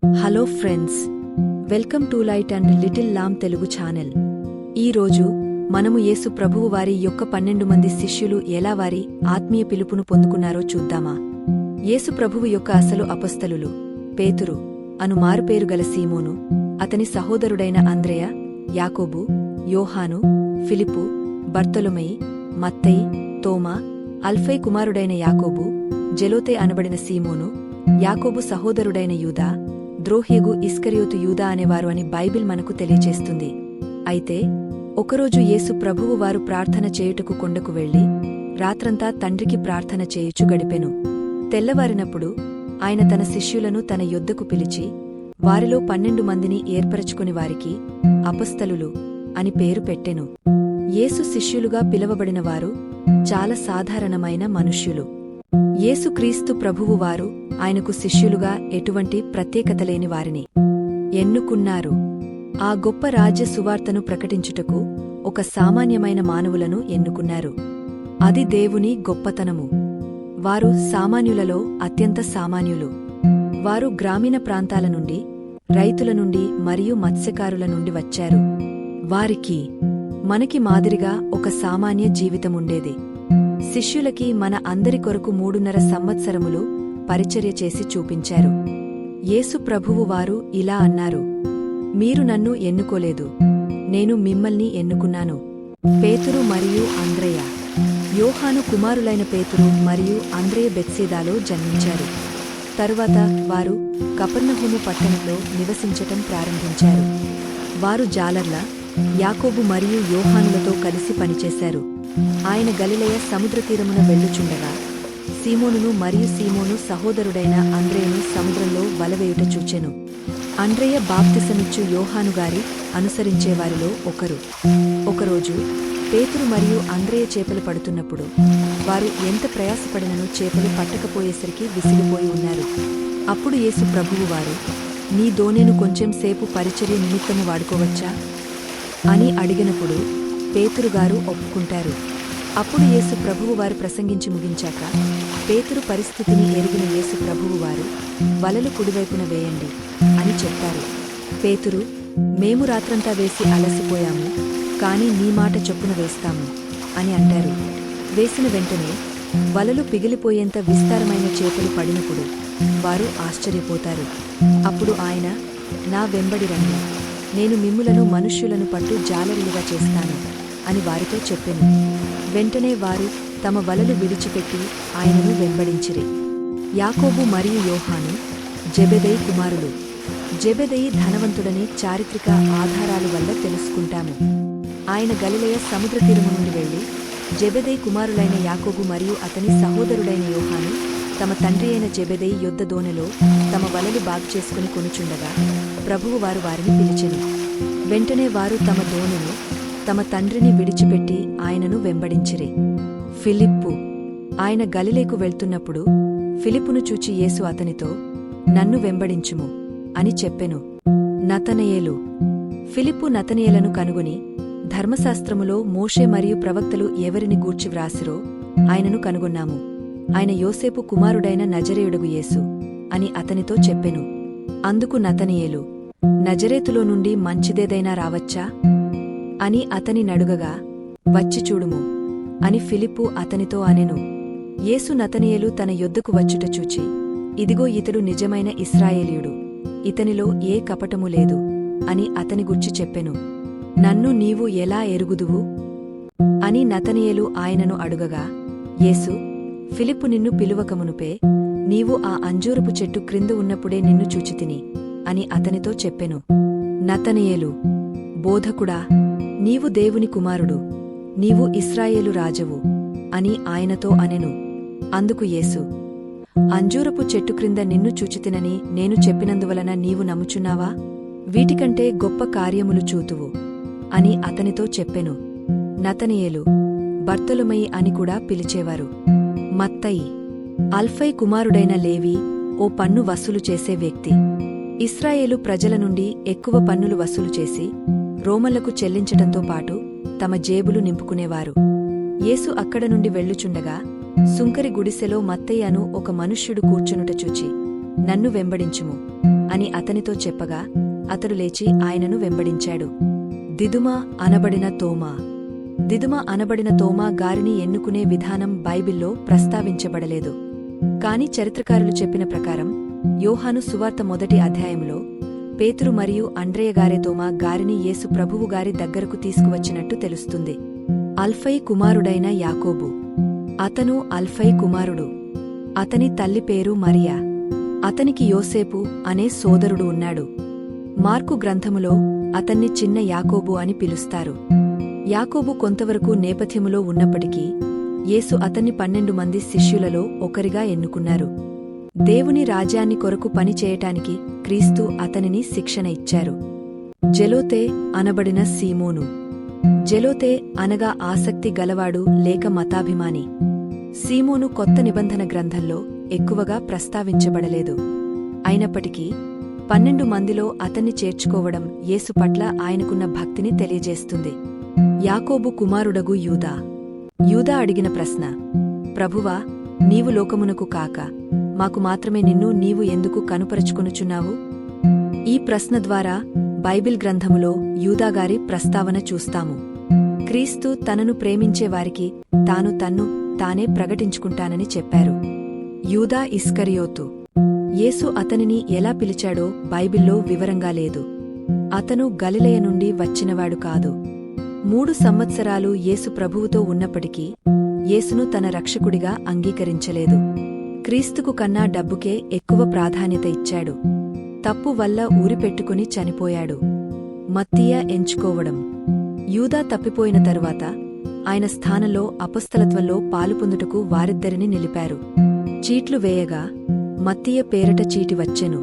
Hello friends, welcome to light and little lamb Telugu channel. ఈరోజు మనము యేసు ప్రభువు వారి యొక్క 12 మంది శిష్యులు ఎలా వారి ఆత్మీయ పిలుపును పొందుకున్నారో చూద్దామా. యేసు ప్రభువు యొక్క అసలు అపొస్తలులు పేతురు అను మారుపేరు గల సీమోను, అతని సహోదరుడైన అంద్రెయ, యాకోబు, యోహాను, ఫిలిప్పు, బర్తొలొమయి, మత్తయి, తోమా, అల్ఫై కుమారుడైన యాకోబు, జెలోతే అనబడిన సీమోను, యాకోబు సహోదరుడైన యూదా, ద్రోహ్యగు ఇస్కరియోతు యూదా అనేవారు అని బైబిల్ మనకు తెలియచేస్తుంది. అయితే ఒకరోజు యేసు ప్రభువు వారు ప్రార్థన చేయుటకు కొండకు వెళ్లి రాత్రంతా తండ్రికి ప్రార్థన చేయుచు గడిపెను. తెల్లవారినప్పుడు ఆయన తన శిష్యులను తన యొద్దకు పిలిచి వారిలో 12 మందిని ఏర్పరచుకుని వారికి అపొస్తలులు అని పేరు పెట్టెను. యేసు శిష్యులుగా పిలవబడినవారు చాలా సాధారణమైన మనుష్యులు. యేసుక్రీస్తు ప్రభువు వారు ఆయనకు శిష్యులుగా ఎటువంటి ప్రత్యేకతలేని వారిని ఎన్నుకున్నారు. ఆ గొప్ప రాజ్య సువార్తను ప్రకటించుటకు ఒక సామాన్యమైన మానవులను ఎన్నుకున్నారు. అది దేవుని గొప్పతనము. వారు సామాన్యులలో అత్యంత సామాన్యులు. వారు గ్రామీణ ప్రాంతాల నుండి, రైతుల నుండి మరియు మత్స్యకారుల నుండి వచ్చారు. వారికి మనకి మాదిరిగా ఒక సామాన్య జీవితముండేది. శిష్యులకి మన అందరి కొరకు 3.5 సంవత్సరములు పరిచర్య చేసి చూపించారు. యేసు ప్రభువు వారు ఇలా అన్నారు: మీరు నన్ను ఎన్నుకోలేదు, నేను మిమ్మల్ని ఎన్నుకున్నాను. పేతురు మరియు అంద్రెయ. యోహాను కుమారులైన పేతురు మరియు అంద్రెయ బెత్సీదాలో జన్మించారు. తరువాత వారు కపెర్నహూము పట్టణంలో నివసించటం ప్రారంభించారు. వారు జాలర్ల యాకోబు మరియు యోహానులతో కలిసి పనిచేశారు. ఆయన గలిలయ సముద్రతీరమున వెళ్ళుచుండగా సీమోనును మరియు సీమోను సహోదరుడైన అంద్రెయను సముద్రంలో వలవేయుట చూచెను. అంద్రెయ బాప్తిసమిచ్చు యోహానుగారి అనుసరించేవారిలో ఒకరు. ఒకరోజు పేతురు మరియు అంద్రెయ చేపలు పడుతున్నప్పుడు వారు ఎంత ప్రయాసపడినను చేపలు పట్టకపోయేసరికి విసిగిపోయి ఉన్నారు. అప్పుడు యేసు ప్రభువు వారు, నీ దోణెను కొంచెం సేపు పరిచర్య నిమిత్తము వాడుకోవచ్చా అని అడిగినప్పుడు పేతురుగారు ఒప్పుకుంటారు. అప్పుడు యేసు ప్రభువు వారు ప్రసంగించి ముగించాక పేతురు పరిస్థితిని ఎరిగిన యేసు ప్రభువు వారు, వలలు కుడివైపున వేయండి అని చెప్పారు. పేతురు, మేము రాత్రంతా వేసి అలసిపోయాము, కాని నీ మాట చొప్పున వేస్తాము అని అంటారు. వేసిన వెంటనే వలలు పిగిలిపోయేంత విస్తారమైన చేపలు పడినప్పుడు వారు ఆశ్చర్యపోతారు. అప్పుడు ఆయన, నా వెంబడి రండి, నేను మిమ్ములను మనుష్యులను పట్టు జాలరులుగా చేస్తాను అని వారితో చెప్పెను. వెంటనే వారు తమ వలలు విడిచిపెట్టి ఆయనను వెంబడించిరి. యాకోబు మరియు యోహాను జెబెదయి కుమారులు. జెబెదయి ధనవంతుడని చారిత్రక ఆధారాలు వల్ల తెలుసుకుంటాము. ఆయన గలిలయ సముద్రతీరము నుండి వెళ్లి జెబెదయి కుమారులైన యాకోబు మరియు అతని సహోదరుడైన యోహాను తమ తండ్రి అయిన జెబెదయి యొద్ద దోణిలో తమ వలలు బాగుచేసుకుని కొనుచుండగా ప్రభువు వారు వారిని పిలిచెను. వెంటనే వారు తమ దోణిను తమ తండ్రిని విడిచిపెట్టి ఆయనను వెంబడించిరి. ఫిలిప్పు. ఆయన గలిలేకు వెళ్తున్నప్పుడు ఫిలిప్పును చూచి యేసు అతనితో, నన్ను వెంబడించుము అని చెప్పెను. నతనయేలు. ఫిలిప్పు నతనయేలను కనుగొని, ధర్మశాస్త్రములో మోషే మరియు ప్రవక్తలు ఎవరిని గూర్చి వ్రాసిరో ఆయనను కనుగొన్నాము. ఆయన యోసేపు కుమారుడైన నజరేయుడగు యేసు అని అతనితో చెప్పెను. అందుకు నతనయేలు, నజరేతులో నుండి మంచిదేదైనా రావచ్చా అని అతని నడుగగా, వచ్చి చూడుము అని ఫిలిప్పు అతనితో అనెను. యేసు నతనయేలు తన యొద్దకు వచ్చుట చూచి, ఇదిగో ఇతడు నిజమైన ఇశ్రాయేలీయుడు, ఇతనిలో ఏ కపటము లేదు అని అతని గుర్చి చెప్పెను. నన్ను నీవు ఎలా ఎరుగుదువు అని నతనయేలు ఆయనను అడుగగా, యేసు, ఫిలిప్పు నిన్ను పిలువకమునుపే నీవు ఆ అంజూరపు చెట్టు క్రింద ఉన్నప్పుడే నిన్ను చూచితిని అని అతనితో చెప్పెను. నతనయేలు, బోధకుడా, నీవు దేవుని కుమారుడు, నీవు ఇశ్రాయేలు రాజవు అని ఆయనతో అనెను. అందుకు యేసు, అంజూరపు చెట్టు క్రింద నిన్ను చూచితినని నేను చెప్పినందువలన నీవు నమ్ముచున్నావా? వీటికంటే గొప్ప కార్యములు చూతువు అని అతనితో చెప్పెను. నతనయేలు బర్తొలొమయి అని కూడా పిలిచేవారు. మత్తయి. అల్ఫై కుమారుడైన లేవి ఓ పన్ను వసూలు చేసే వ్యక్తి. ఇశ్రాయేలు ప్రజల నుండి ఎక్కువ పన్నులు వసూలు చేసి రోమన్లకు చెల్లించటంతో పాటు తమ జేబులు నింపుకునేవారు. యేసు అక్కడ నుండి వెళ్ళుచుండగా సుంకరి గుడిసెలో మత్తయి అను ఒక మనుష్యుడు కూర్చునుట చూచి, నన్ను వెంబడించుము అని అతనితో చెప్పగా అతడు లేచి ఆయనను వెంబడించాడు. దిదుమ అనబడిన తోమా. దిదుమ అనబడిన తోమా గారిని ఎన్నుకునే విధానం బైబిల్లో ప్రస్తావించబడలేదు. కాని చరిత్రకారులు చెప్పిన ప్రకారం యోహాను సువార్త 1వ అధ్యాయంలో పేతురు మరియు అండ్రేయ గారే తోమా గారిని యేసు ప్రభువు గారి దగ్గరకు తీసుకువచ్చినట్టు తెలుస్తుంది. అల్ఫై కుమారుడైన యాకోబు. అతను అల్ఫై కుమారుడు. అతని తల్లి పేరు మరియా. అతనికి యోసేపు అనే సోదరుడు ఉన్నాడు. మార్కు గ్రంథములో అతన్ని చిన్న యాకోబు అని పిలుస్తారు. యాకోబు కొంతవరకు నేపథ్యములో ఉన్నప్పటికీ యేసు అతన్ని 12 మంది శిష్యులలో ఒకరిగా ఎన్నుకున్నారు. దేవుని రాజ్యాన్ని కొరకు పనిచేయటానికి క్రీస్తు అతనిని శిక్షణ ఇచ్చారు. జెలోతే అనబడిన సీమోను. జెలోతే అనగా ఆసక్తి గలవాడు లేక మతాభిమాని. సీమోను కొత్త నిబంధన గ్రంథంలో ఎక్కువగా ప్రస్తావించబడలేదు. అయినప్పటికీ 12 మందిలో అతన్ని చేర్చుకోవడం యేసు పట్ల ఆయనకున్న భక్తిని తెలియజేస్తుంది. యాకోబు కుమారుడగు యూదా. యూదా అడిగిన ప్రశ్న: ప్రభువా, నీవు లోకమునకు కాక మాకు మాత్రమే నిన్ను నీవు ఎందుకు కనుపరచుకొనుచున్నావు? ఈ ప్రశ్న ద్వారా బైబిల్ గ్రంథములో యూదాగారి ప్రస్తావన చూస్తాము. క్రీస్తు తనను ప్రేమించేవారికి తాను తన్ను తానే ప్రకటించుకుంటానని చెప్పారు. యూదా ఇస్కరియోతు. యేసు అతనిని ఎలా పిలిచాడో బైబిల్లో వివరంగా లేదు. అతను గలిలయ నుండి వచ్చినవాడు కాదు. 3 సంవత్సరాలు యేసు ప్రభువుతో ఉన్నప్పటికీ యేసును తన రక్షకుడిగా అంగీకరించలేదు. క్రీస్తుకు కన్నా డబ్బుకే ఎక్కువ ప్రాధాన్యత ఇచ్చాడు. తప్పు వల్ల ఊరిపెట్టుకుని చనిపోయాడు. మత్తీయ ఎంచుకోవడం. యూదా తప్పిపోయిన తరువాత ఆయన స్థానంలో అపొస్తలత్వంలో పాలుపొందుటకు వారిద్దరిని నిలిపారు. చీట్లు వేయగా మత్తీయ పేరట చీటి వచ్చెను.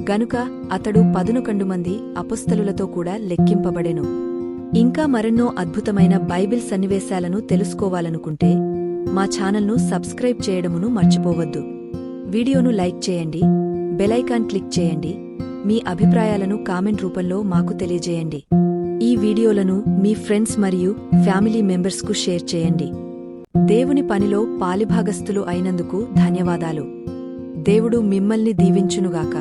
గనుక అతడు 11 మంది అపొస్తలులతో కూడా లెక్కింపబడెను. ఇంకా మరెన్నో అద్భుతమైన బైబిల్ సన్నివేశాలను తెలుసుకోవాలనుకుంటే మా ఛానల్ను సబ్స్క్రైబ్ చేయడమును మర్చిపోవద్దు. వీడియోను లైక్ చేయండి, బెలైకాన్ క్లిక్ చేయండి. మీ అభిప్రాయాలను కామెంట్ రూపంలో మాకు తెలియజేయండి. ఈ వీడియోలను మీ ఫ్రెండ్స్ మరియు ఫ్యామిలీ మెంబర్స్కు షేర్ చేయండి. దేవుని పనిలో పాలిభాగస్థులు అయినందుకు ధన్యవాదాలు. దేవుడు మిమ్మల్ని దీవించునుగాక.